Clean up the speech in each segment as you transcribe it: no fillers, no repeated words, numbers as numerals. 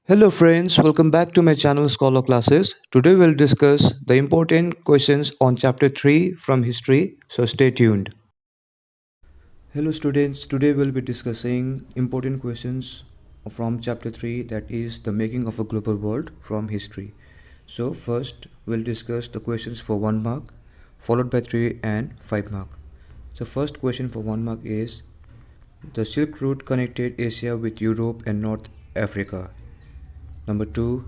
Hello friends, welcome back to my channel Scholar Classes. Today we'll discuss the important questions on chapter 3 from history, so stay tuned. Hello students, today we'll be discussing important questions from chapter 3, that is the making of a global world from history. So first we'll discuss the questions for 1 mark followed by 3 and 5 mark. So first question for 1 mark is the Silk Route connected Asia with Europe and North Africa. Number 2,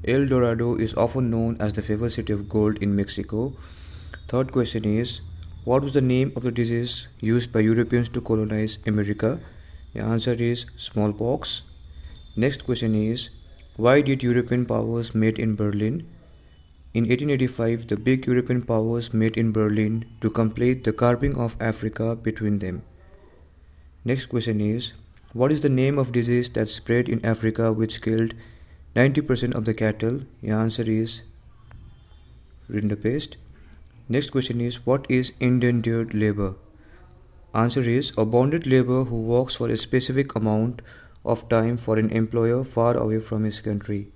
El Dorado is often known as the favorite city of gold in Mexico. Third question is, what was the name of the disease used by Europeans to colonize America? The answer is smallpox. Next question is, why did European powers meet in Berlin? In 1885, the big European powers met in Berlin to complete the carving of Africa between them. Next question is, what is the name of disease that spread in Africa which killed 90% of the cattle? The answer is rinderpest. Next question is, what is indentured labor? Answer is a bonded labor who works for a specific amount of time for an employer far away from his country.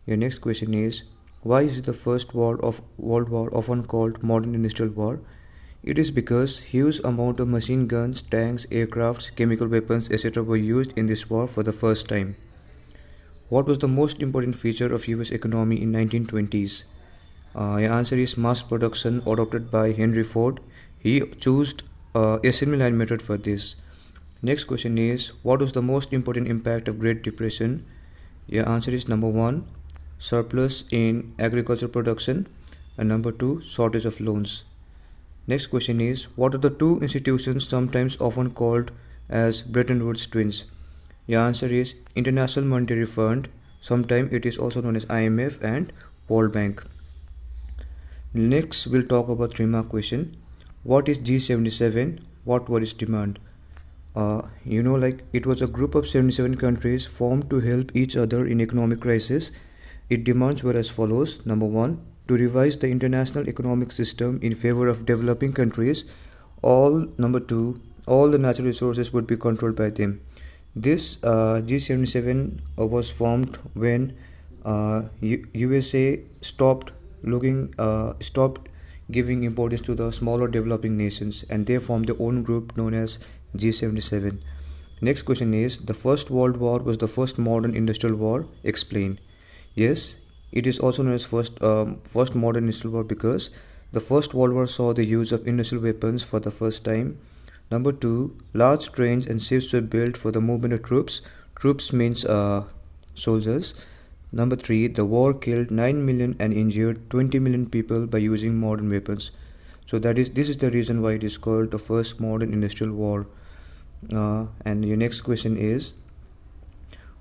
Your next question is, why is the First World War often called modern industrial war? It is because huge amount of machine guns, tanks, aircrafts, chemical weapons, etc. were used in this war for the first time. What was the most important feature of US economy in 1920s? Your answer is mass production adopted by Henry Ford. He chose assembly line method for this. Next question is, what was the most important impact of Great Depression? Your answer is number 1, surplus in agricultural production, and number 2, shortage of loans. Next question is, what are the two institutions sometimes often called as Bretton Woods twins? Your answer is International Monetary Fund. Sometimes it is also known as IMF and World Bank. Next we'll talk about 3-mark question. What is G77? What were its demand? It was a group of 77 countries formed to help each other in economic crisis. Its demands were as follows. Number 1, to revise the international economic system in favor of developing countries. Number 2, all the natural resources would be controlled by them. This G77 was formed when USA stopped giving importance to the smaller developing nations, and they formed their own group known as G77. Next question is, the First World War was the first modern industrial war. Explain. Yes, it is also known as first modern industrial war because the First World War saw the use of industrial weapons for the first time. Number 2, large trains and ships were built for the movement of troops. Troops means soldiers. Number 3, the war killed 9 million and injured 20 million people by using modern weapons. So this is the reason why it is called the first modern industrial war. And your next question is,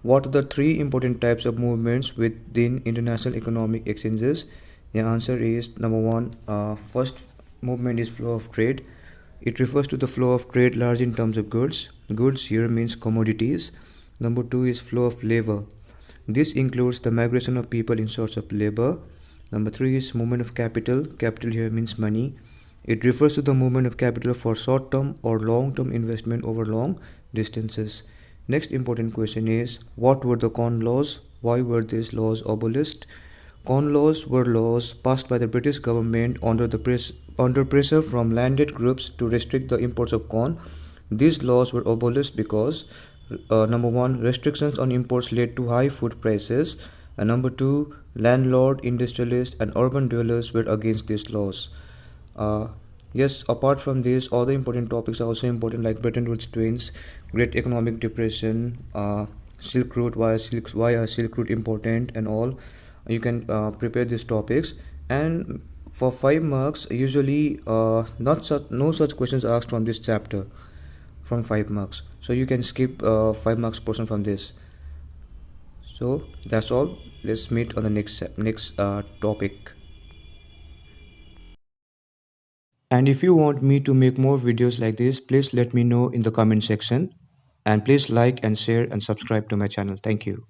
what are the 3 important types of movements within international economic exchanges? The answer is number 1, first movement is flow of trade. It refers to the flow of trade largely in terms of goods. Goods here means commodities. Number 2 is flow of labor. This includes the migration of people in search of labor. Number 3 is movement of capital. Capital here means money. It refers to the movement of capital for short-term or long-term investment over long distances. Next important question is, what were the Corn Laws? Why were these laws abolished? Corn Laws were laws passed by the British government under pressure from landed groups to restrict the imports of corn. These laws were abolished because number 1, restrictions on imports led to high food prices, and number 2, landlord, industrialists and urban dwellers were against these laws. Yes, apart from this, other important topics are also important, like Bretton Woods twins, Great Economic Depression, Silk Route, why are Silk Route important, and all. You can prepare these topics, and for 5 marks usually no such questions are asked from this chapter from 5 marks, so you can skip 5 marks portion from this. So that's all. Let's meet on the next topic. And if you want me to make more videos like this, please let me know in the comment section, and please like and share and subscribe to my channel. Thank you.